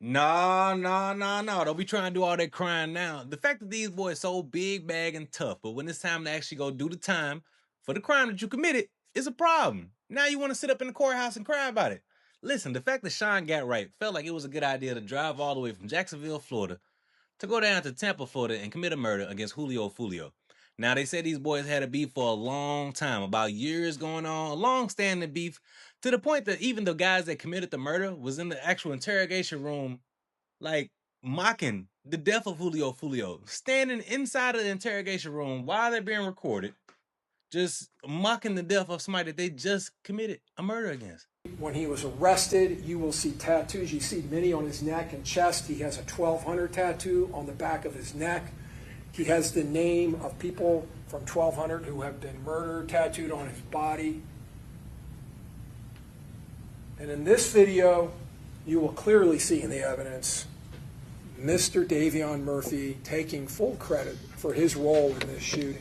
No. Don't be trying to do all that crying now. The fact that these boys so big, bag, and tough, but when it's time to actually go do the time for the crime that you committed, it's a problem. Now you want to sit up in the courthouse and cry about it. Listen, the fact that Sean Gatright felt like it was a good idea to drive all the way from Jacksonville, Florida, to go down to Tampa, Florida, and commit a murder against Julio Foolio. Now, they said these boys had a beef for a long time, about years going on, a long-standing beef, to the point that even the guys that committed the murder was in the actual interrogation room, like, mocking the death of Julio Foolio, standing inside of the interrogation room while they're being recorded, just mocking the death of somebody that they just committed a murder against. When he was arrested, you will see tattoos. You see many on his neck and chest. He has a 1200 tattoo on the back of his neck. He has the name of people from 1200 who have been murdered tattooed on his body. And in this video, you will clearly see in the evidence Mr. Davion Murphy taking full credit for his role in this shooting.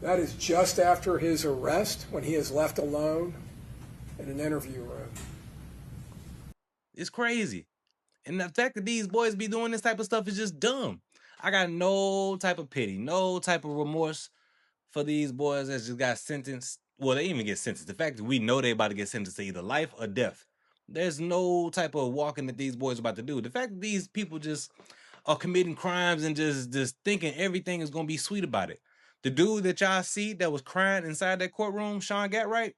That is just after his arrest, when he is left alone in an interview room. It's crazy. And the fact that these boys be doing this type of stuff is just dumb. I got no type of pity, no type of remorse for these boys that just got sentenced. Well, they even get sentenced. The fact that we know they about to get sentenced to either life or death. There's no type of walking that these boys are about to do. The fact that these people just are committing crimes and just thinking everything is going to be sweet about it. The dude that y'all see that was crying inside that courtroom, Sean Gatright,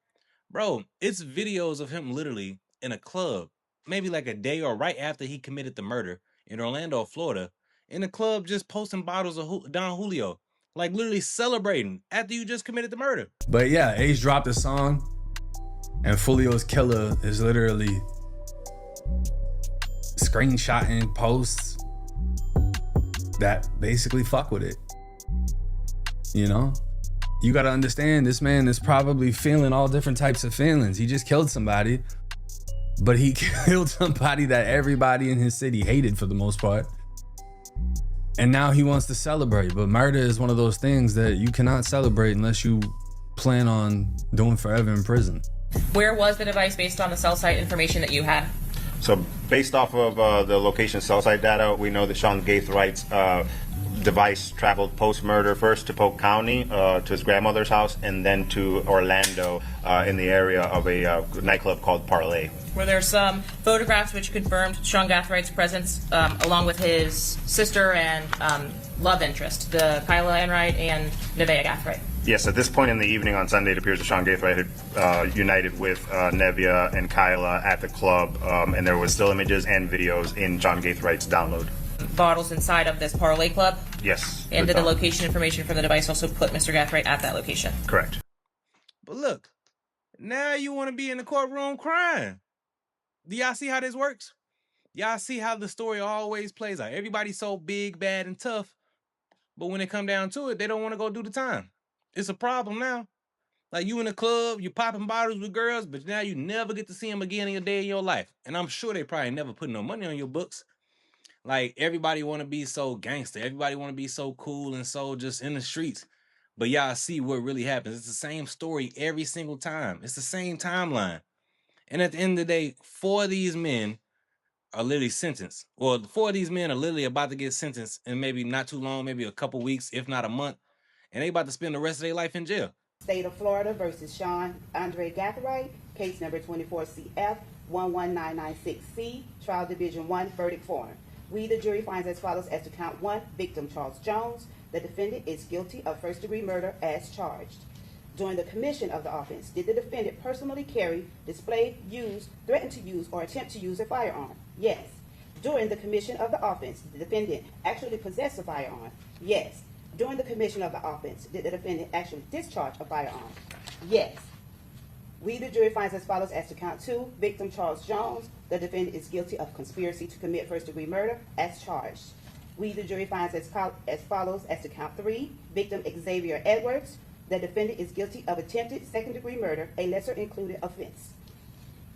bro, it's videos of him literally in a club, maybe like a day or right after he committed the murder in Orlando, Florida, in a club just posting bottles of Don Julio, like literally celebrating after you just committed the murder. But yeah, Ace dropped a song, and Foolio's killer is literally screenshotting posts that basically fuck with it. You know, you got to understand, this man is probably feeling all different types of feelings. He just killed somebody, but he killed somebody that everybody in his city hated for the most part. And now he wants to celebrate. But murder is one of those things that you cannot celebrate unless you plan on doing forever in prison. Where was the device based on the cell site information that you had? So based off of the location cell site data, we know that Sean Gatright's device traveled post-murder first to Polk County, to his grandmother's house, and then to Orlando in the area of a nightclub called Parlay. Were there some photographs which confirmed Sean Gatright's presence along with his sister and love interest, the Kyla Enright and Nevaeh Gatright? Yes, at this point in the evening on Sunday, it appears that Sean Gatright had united with Nevaeh and Kyla at the club, and there was still images and videos in Sean Gatright's download. Bottles inside of this Parlay Club? Yes. And did the location information for the device also put Mr. Gatright at that location? Correct. But look, now you want to be in the courtroom crying. Do y'all see how this works? Y'all see how the story always plays out. Everybody's so big, bad, and tough, but when it come down to it, they don't want to go do the time. It's a problem now. Like, you in the club, you popping bottles with girls, but now you never get to see them again in a day in your life. And I'm sure they probably never put no money on your books. Like, everybody want to be so gangster. Everybody want to be so cool and so just in the streets. But y'all see what really happens. It's the same story every single time. It's the same timeline. And at the end of the day, 4 of these men are literally sentenced. Well, 4 of these men are literally about to get sentenced in maybe not too long, maybe a couple weeks, if not a month. And they about to spend the rest of their life in jail. State of Florida versus Sean Andre Gatright, case number 24 CF 11996C, Trial Division 1, verdict form. We, the jury, finds as follows as to count 1, victim Charles Jones. The defendant is guilty of first-degree murder as charged. During the commission of the offense, did the defendant personally carry, display, use, threaten to use, or attempt to use a firearm? Yes. During the commission of the offense, did the defendant actually possess a firearm? Yes. During the commission of the offense, did the defendant actually discharge a firearm? Yes. We, the jury, finds as follows as to count 2, victim Charles Jones. The defendant is guilty of conspiracy to commit first-degree murder as charged. We, the jury, finds as follows as to count 3, victim Xavier Edwards. The defendant is guilty of attempted second-degree murder, a lesser-included offense.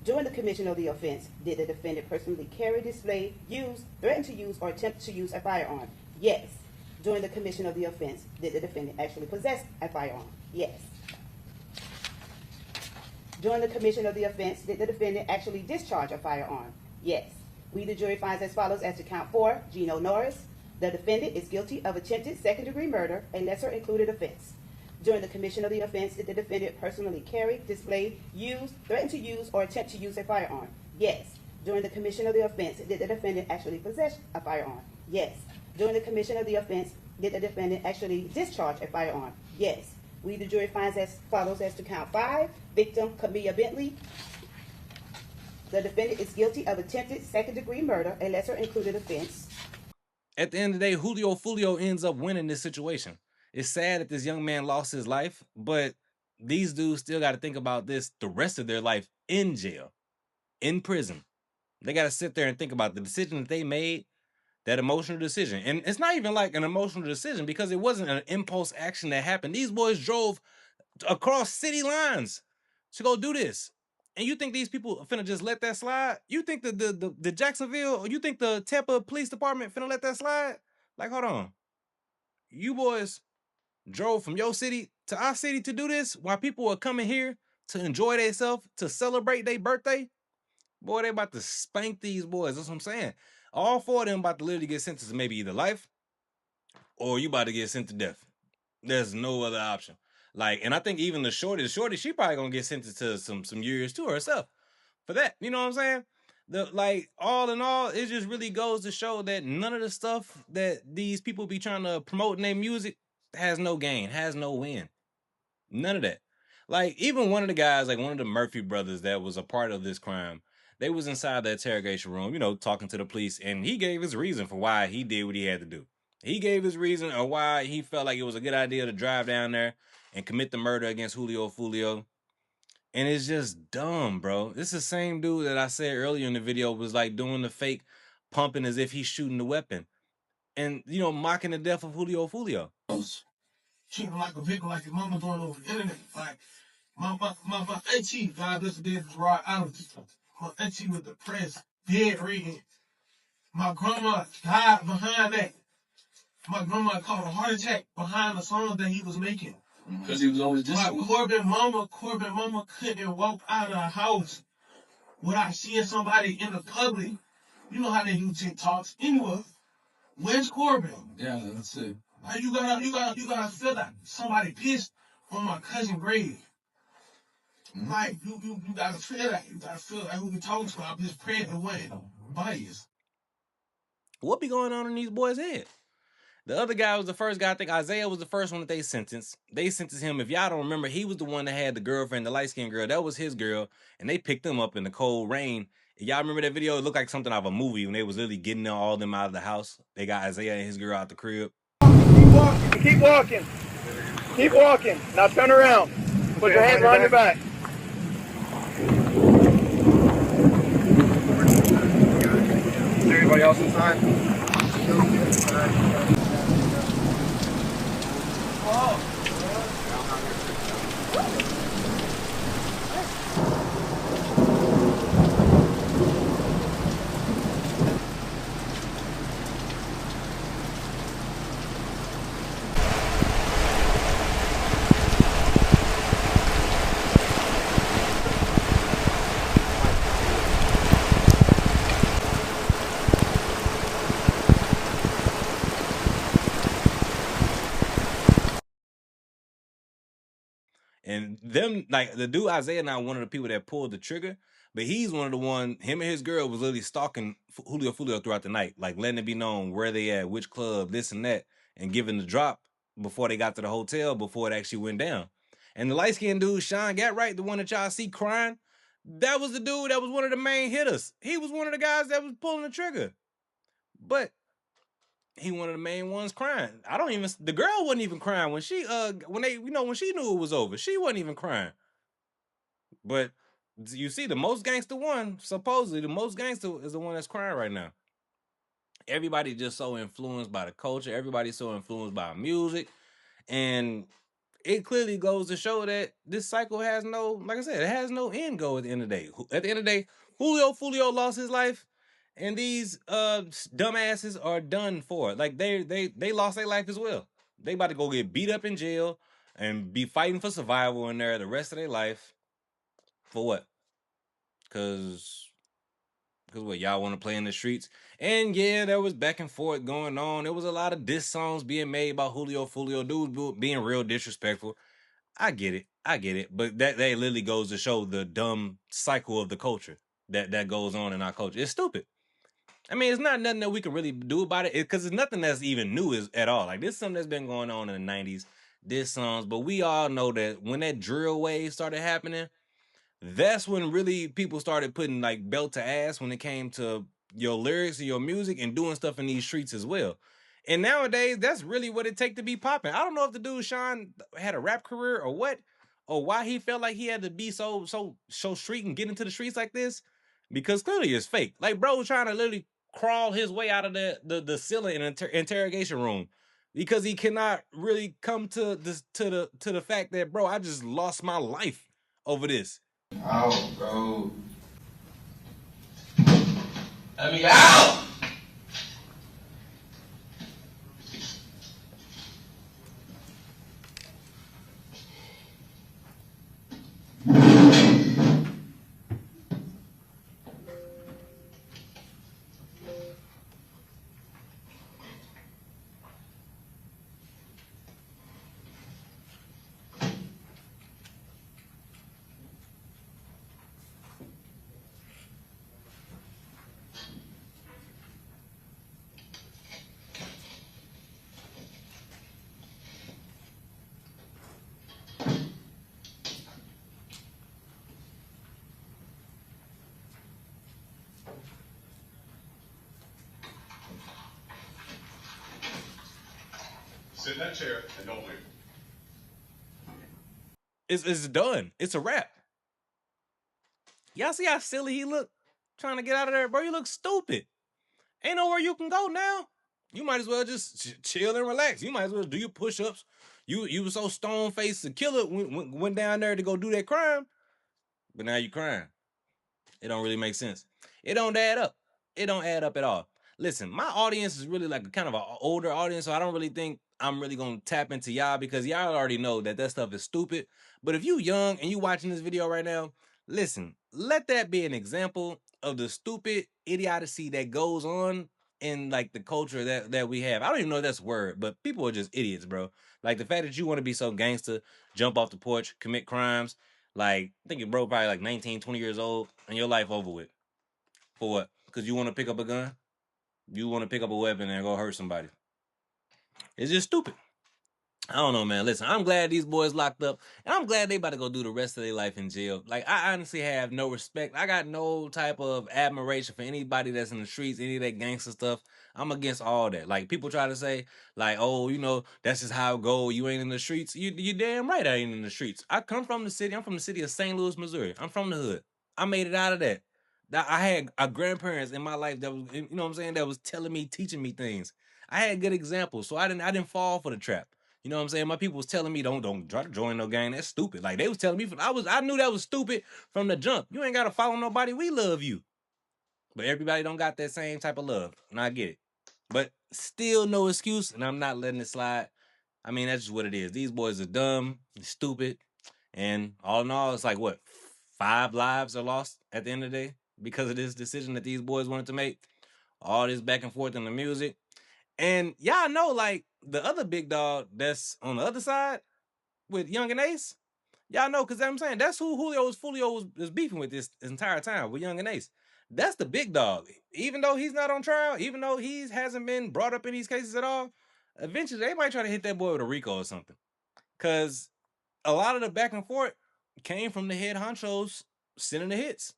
During the commission of the offense, did the defendant personally carry, display, use, threaten to use, or attempt to use a firearm? Yes. During the commission of the offense, did the defendant actually possess a firearm? Yes. During the commission of the offense, did the defendant actually discharge a firearm? Yes. We, the jury, finds as follows as to count 4, Gino Norris. The defendant is guilty of attempted second-degree murder, a lesser included offense. During the commission of the offense, did the defendant personally carry, display, use, threaten to use, or attempt to use a firearm? Yes. During the commission of the offense, did the defendant actually possess a firearm? Yes. During the commission of the offense, did the defendant actually discharge a firearm? Yes. We, the jury, finds as follows as to count 5, victim Camilla Bentley. The defendant is guilty of attempted second-degree murder, a lesser included offense. At the end of the day, Julio Foolio ends up winning this situation. It's sad that this young man lost his life, but these dudes still got to think about this the rest of their life in jail, in prison. They got to sit there and think about the decision that they made, that emotional decision. And it's not even like an emotional decision because it wasn't an impulse action that happened. These boys drove across city lines to go do this. And you think these people are finna just let that slide? You think the Jacksonville, or you think the Tampa Police Department finna let that slide? Like, hold on. You boys drove from your city to our city to do this while people are coming here to enjoy themselves, to celebrate their birthday? Boy, they about to spank these boys. That's what I'm saying. All 4 of them about to literally get sentenced to maybe either life or you about to get sent to death. There's no other option. Like, and I think even the shorty, she probably gonna get sentenced to some years too herself for that. You know what I'm saying? Like, all in all, it just really goes to show that none of the stuff that these people be trying to promote in their music has no gain, has no win. None of that. Like, even one of the guys, like one of the Murphy brothers that was a part of this crime, they was inside the interrogation room, you know, talking to the police, and he gave his reason for why he did what he had to do. He gave his reason or why he felt like it was a good idea to drive down there and commit the murder against Julio Foolio. And it's just dumb, bro. This is the same dude that I said earlier in the video was like doing the fake pumping as if he's shooting the weapon. And, you know, mocking the death of Julio Foolio. Treat him like a victim, like his mama doing over the internet. Like, my auntie, God bless her, did right out of this. My auntie was depressed, dead red. My grandma died behind that. My grandma caught a heart attack behind the song that he was making. Because he was always distant. Like Corbin mama couldn't walk out of the house without seeing somebody in the public. You know how they do TikToks. Anyway, where's Corbin? Yeah, that's it. Like, you gotta feel that somebody pissed on my cousin grave. Mm-hmm. Like, you gotta feel that. You gotta feel like who we talking to. I'm just praying away. Bias. What be going on in these boys' head? The other guy was the first guy. I think Isaiah was the first one that they sentenced. They sentenced him. If y'all don't remember, he was the one that had the girlfriend, the light-skinned girl. That was his girl. And they picked him up in the cold rain. Y'all remember that video? It looked like something out of a movie when they was literally getting all of them out of the house. They got Isaiah and his girl out the crib. Keep walking. Keep walking. Keep walking. Now turn around. Put your hands behind your back. Is there anybody else inside? And them, like, the dude Isaiah, not one of the people that pulled the trigger, but he's one of the one, him and his girl was literally stalking Julio Foolio throughout the night, like letting it be known where they at, which club, this and that, and giving the drop before they got to the hotel, before it actually went down. And the light-skinned dude, Sean Gatright, the one that y'all see crying, that was the dude that was one of the main hitters. He was one of the guys that was pulling the trigger. But he one of the main ones crying. The girl wasn't even crying when she when she knew it was over. She wasn't even crying. But you see, the most gangster one, supposedly the most gangster is the one that's crying right now. Everybody just so influenced by the culture. Everybody's so influenced by music. And it clearly goes to show that this cycle has no, like I said, it has no end goal at the end of the day. At the end of the day, Julio Foolio lost his life. And these dumbasses are done for. Like they lost their life as well. They about to go get beat up in jail and be fighting for survival in there the rest of their life. For what? Cause what, y'all want to play in the streets? And yeah, there was back and forth going on. There was a lot of diss songs being made about Julio Foolio, dudes being real disrespectful. I get it. But that literally goes to show the dumb cycle of the culture that goes on in our culture. It's stupid. I mean, it's not nothing that we can really do about it because it's nothing that's even new at all. Like, this is something that's been going on in the 90s, this songs, but we all know that when that drill wave started happening, that's when really people started putting like belt to ass when it came to your lyrics and your music and doing stuff in these streets as well. And nowadays, that's really what it take to be popping. I don't know if the dude Sean had a rap career or what, or why he felt like he had to be so street and get into the streets like this, because clearly it's fake. Like, bro was trying to literally crawl his way out of the ceiling in an interrogation room because he cannot really come to the fact that, bro, I just lost my life over this. Out, bro. Let me out! Sit in that chair and don't move. It's done. It's a wrap. Y'all see how silly he look trying to get out of there, bro? You look stupid. Ain't nowhere you can go now. You might as well just chill and relax. You might as well do your push-ups. You were so stone-faced the killer went down there to go do that crime, but now you crying. It don't really make sense. It don't add up. It don't add up at all. Listen, my audience is really like a kind of an older audience, so I don't really think I'm really gonna tap into y'all because y'all already know that stuff is stupid. But if you young and you watching this video right now, listen, let that be an example of the stupid idiocy that goes on in like the culture that we have. I don't even know if that's a word, but people are just idiots, bro. Like the fact that you want to be so gangster, jump off the porch, commit crimes. Like, I think your bro probably like 19, 20 years old, and your life over with. For what? Because you want to pick up a gun? You want to pick up a weapon and go hurt somebody. It's just stupid. I don't know, man. Listen, I'm glad these boys locked up, and I'm glad they about to go do the rest of their life in jail. Like, I honestly have no respect. I got no type of admiration for anybody that's in the streets, any of that gangster stuff. I'm against all that. Like, people try to say, like, oh, you know, that's just how it go. You ain't in the streets. You damn right I ain't in the streets. I come from the city. I'm from the city of St. Louis, Missouri. I'm from the hood. I made it out of that. I had grandparents in my life that was, you know what I'm saying, that was telling me, teaching me things. I had good examples, so I didn't fall for the trap. You know what I'm saying? My people was telling me don't try to join no gang. That's stupid. Like they was telling me, I knew that was stupid from the jump. You ain't gotta follow nobody. We love you, but everybody don't got that same type of love, and I get it. But still, no excuse, and I'm not letting it slide. I mean, that's just what it is. These boys are dumb, stupid, and all in all, it's like what 5 lives are lost at the end of the day because of this decision that these boys wanted to make. All this back and forth in the music. And y'all know, like, the other big dog that's on the other side with Young and Ace, y'all know, because I'm saying that's who Julio Foolio was beefing with this entire time, with Young and Ace. That's the big dog. Even though he's not on trial, even though he hasn't been brought up in these cases at all, eventually they might try to hit that boy with a RICO or something. Because a lot of the back and forth came from the head honchos sending the hits.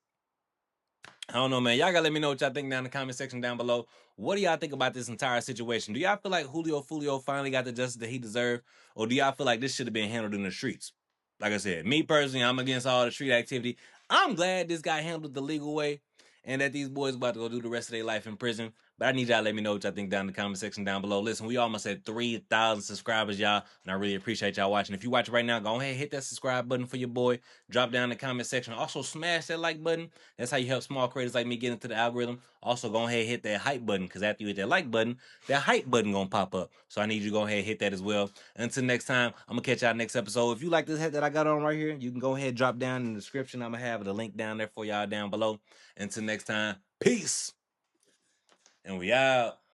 I don't know, man. Y'all gotta let me know what y'all think down in the comment section down below. What do y'all think about this entire situation? Do y'all feel like Julio Foolio finally got the justice that he deserved? Or do y'all feel like this should have been handled in the streets? Like I said, me personally, I'm against all the street activity. I'm glad this got handled the legal way and that these boys about to go do the rest of their life in prison. But I need y'all to let me know what y'all think down in the comment section down below. Listen, we almost at 3,000 subscribers, y'all, and I really appreciate y'all watching. If you watch right now, go ahead and hit that subscribe button for your boy. Drop down in the comment section. Also, smash that like button. That's how you help small creators like me get into the algorithm. Also, go ahead and hit that hype button, because after you hit that like button, that hype button gonna pop up. So I need you to go ahead and hit that as well. Until next time, I'm gonna catch y'all next episode. If you like this hat that I got on right here, you can go ahead and drop down in the description. I'm gonna have the link down there for y'all down below. Until next time, peace. And we out.